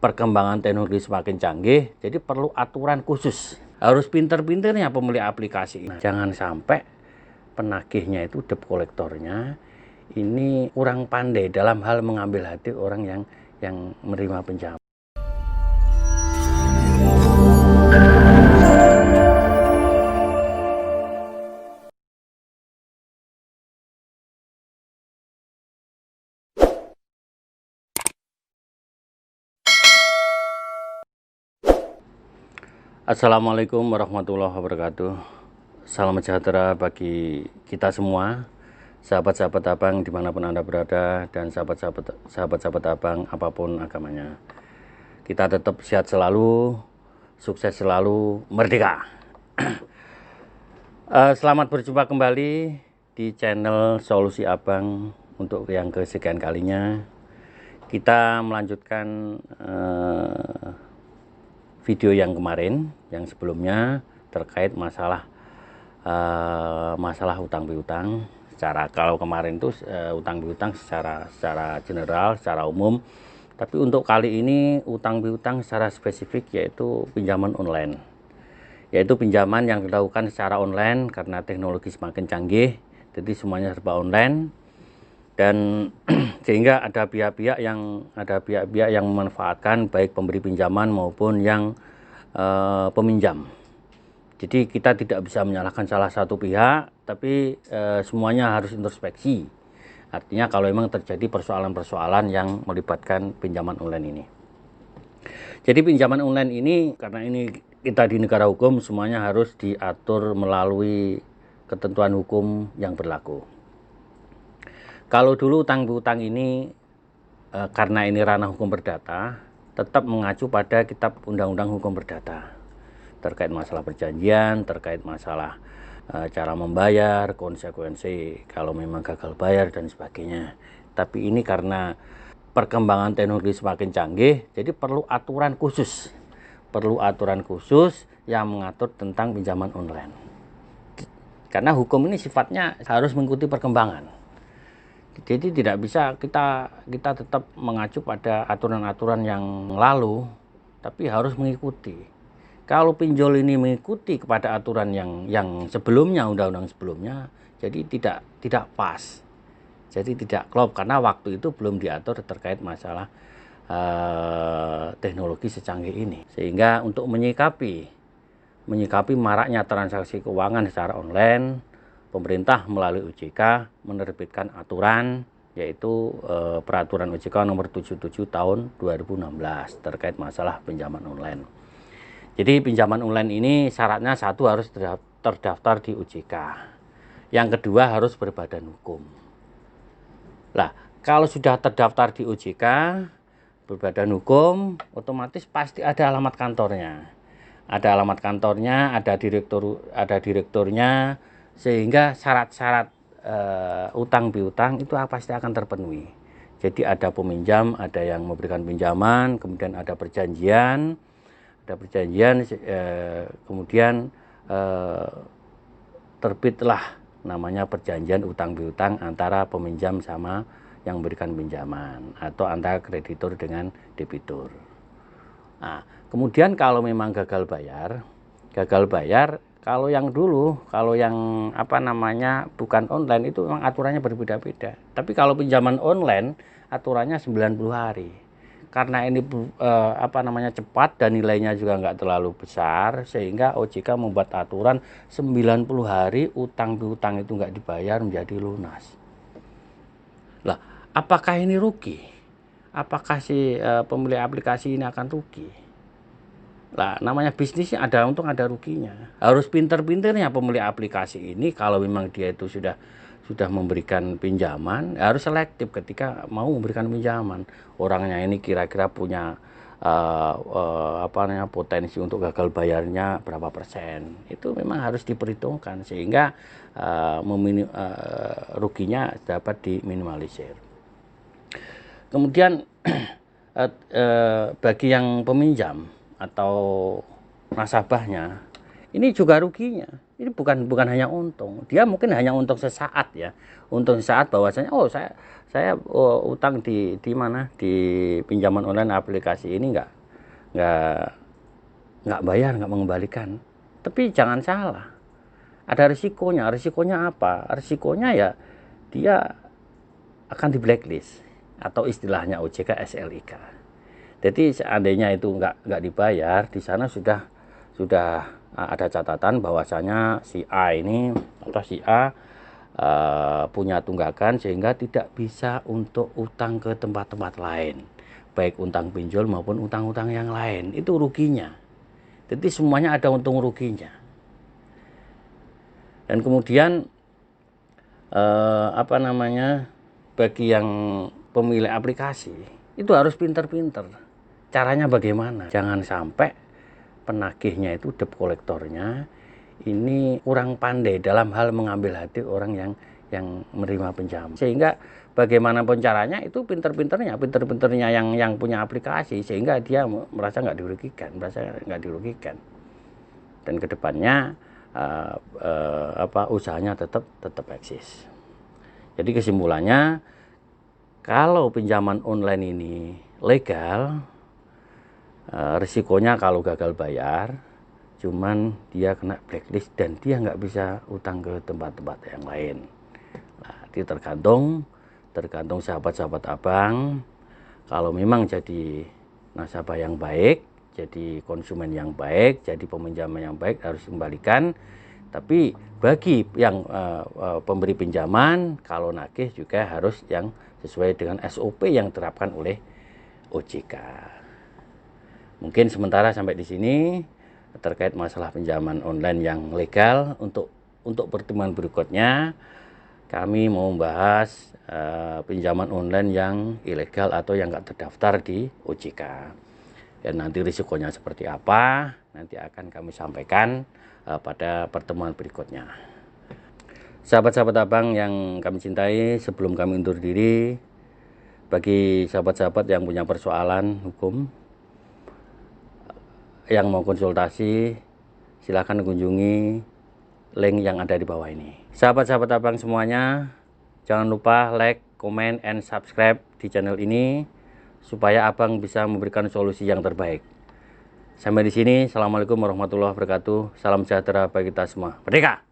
perkembangan teknologi semakin canggih, jadi perlu aturan khusus. Harus pinter-pinternya pemilik aplikasi. Nah, jangan sampai penagihnya itu debt kolektornya ini kurang pandai dalam hal mengambil hati orang yang menerima pinjaman. Assalamualaikum warahmatullahi wabarakatuh. Salam sejahtera bagi kita semua, sahabat-sahabat abang dimanapun Anda berada, dan sahabat-sahabat abang apapun agamanya. Kita tetap sehat selalu, sukses selalu, merdeka. Selamat berjumpa kembali di channel Solusi Abang untuk yang kesekian kalinya. Kita melanjutkan video yang kemarin, yang sebelumnya terkait masalah utang piutang. Kalau kemarin itu utang piutang secara general, secara umum. Tapi untuk kali ini utang piutang secara spesifik, yaitu pinjaman online. Yaitu pinjaman yang dilakukan secara online karena teknologi semakin canggih, jadi semuanya serba online. Dan sehingga ada pihak-pihak yang memanfaatkan, baik pemberi pinjaman maupun yang peminjam. Jadi kita tidak bisa menyalahkan salah satu pihak, tapi semuanya harus introspeksi. Artinya kalau memang terjadi persoalan-persoalan yang melibatkan pinjaman online ini. Jadi pinjaman online ini, karena ini kita di negara hukum, semuanya harus diatur melalui ketentuan hukum yang berlaku. Kalau dulu utang piutang ini karena ini ranah hukum perdata, tetap mengacu pada kitab undang-undang hukum perdata terkait masalah perjanjian, terkait masalah cara membayar, konsekuensi kalau memang gagal bayar dan sebagainya. Tapi ini karena perkembangan teknologi semakin canggih, jadi perlu aturan khusus yang mengatur tentang pinjaman online. Karena hukum ini sifatnya harus mengikuti perkembangan. Jadi tidak bisa kita tetap mengacu pada aturan-aturan yang lalu, tapi harus mengikuti. Kalau pinjol ini mengikuti kepada aturan yang sebelumnya, undang-undang sebelumnya, jadi tidak pas. Jadi tidak klop karena waktu itu belum diatur terkait masalah teknologi secanggih ini. Sehingga untuk menyikapi maraknya transaksi keuangan secara online, pemerintah melalui OJK menerbitkan aturan, yaitu peraturan OJK nomor 77 tahun 2016 terkait masalah pinjaman online. Jadi pinjaman online ini syaratnya satu, harus terdaftar di OJK. Yang kedua, harus berbadan hukum. Lah, kalau sudah terdaftar di OJK, berbadan hukum, otomatis pasti ada alamat kantornya. Ada alamat kantornya, ada direkturnya, sehingga syarat-syarat utang piutang itu pasti akan terpenuhi. Jadi ada peminjam, ada yang memberikan pinjaman, kemudian ada perjanjian, kemudian terbitlah namanya perjanjian utang piutang antara peminjam sama yang memberikan pinjaman, atau antara kreditur dengan debitur. Nah, kemudian kalau memang gagal bayar, kalau yang dulu, kalau yang bukan online itu memang aturannya berbeda-beda. Tapi kalau pinjaman online aturannya 90 hari. Karena ini cepat dan nilainya juga nggak terlalu besar, sehingga OJK membuat aturan 90 hari utang piutang itu nggak dibayar menjadi lunas. Lah, apakah ini rugi? Apakah si pemilik aplikasi ini akan rugi? Lah, namanya bisnisnya ada untung ada ruginya. Harus pinter-pinternya pemilik aplikasi ini, kalau memang dia itu sudah memberikan pinjaman, harus selektif ketika mau memberikan pinjaman. Orangnya ini kira-kira punya potensi untuk gagal bayarnya berapa persen. Itu memang harus diperhitungkan sehingga ruginya dapat diminimalisir. Kemudian bagi yang peminjam atau nasabahnya, ini juga ruginya. Ini bukan hanya untung. Dia mungkin hanya untung sesaat ya. Untung sesaat bahwasanya oh saya utang di mana? Di pinjaman online aplikasi ini nggak bayar, nggak mengembalikan. Tapi jangan salah. Ada risikonya. Risikonya apa? Risikonya ya dia akan di blacklist atau istilahnya OJK SLIK. Jadi seandainya itu nggak dibayar, di sana sudah ada catatan bahwasanya si A ini atau si A punya tunggakan sehingga tidak bisa untuk utang ke tempat-tempat lain, baik utang pinjol maupun utang-utang yang lain. Itu ruginya. Jadi semuanya ada untung ruginya. Dan kemudian bagi yang pemilik aplikasi itu harus pinter-pinter. Caranya bagaimana? Jangan sampai penagihnya itu debt kolektornya ini kurang pandai dalam hal mengambil hati orang yang menerima pinjaman. Sehingga bagaimanapun caranya itu pinter-pinternya yang punya aplikasi sehingga dia merasa nggak dirugikan. Dan kedepannya usahanya tetap eksis. Jadi kesimpulannya, kalau pinjaman online ini legal, risikonya kalau gagal bayar, cuman dia kena blacklist dan dia nggak bisa utang ke tempat-tempat yang lain. Nah, itu tergantung sahabat-sahabat abang. Kalau memang jadi nasabah yang baik, jadi konsumen yang baik, jadi peminjaman yang baik harus kembalikan. Tapi bagi yang pemberi pinjaman, kalau nagih juga harus yang sesuai dengan SOP yang diterapkan oleh OJK. Mungkin sementara sampai di sini terkait masalah pinjaman online yang legal. Untuk pertemuan berikutnya kami mau membahas pinjaman online yang ilegal atau yang nggak terdaftar di OJK. Dan nanti risikonya seperti apa nanti akan kami sampaikan pada pertemuan berikutnya. Sahabat-sahabat abang yang kami cintai, sebelum kami undur diri, bagi sahabat-sahabat yang punya persoalan hukum, yang mau konsultasi, silakan kunjungi link yang ada di bawah ini. Sahabat-sahabat abang semuanya, jangan lupa like, comment, and subscribe di channel ini supaya abang bisa memberikan solusi yang terbaik. Sampai di sini, assalamualaikum warahmatullahi wabarakatuh. Salam sejahtera bagi kita semua. Merdeka!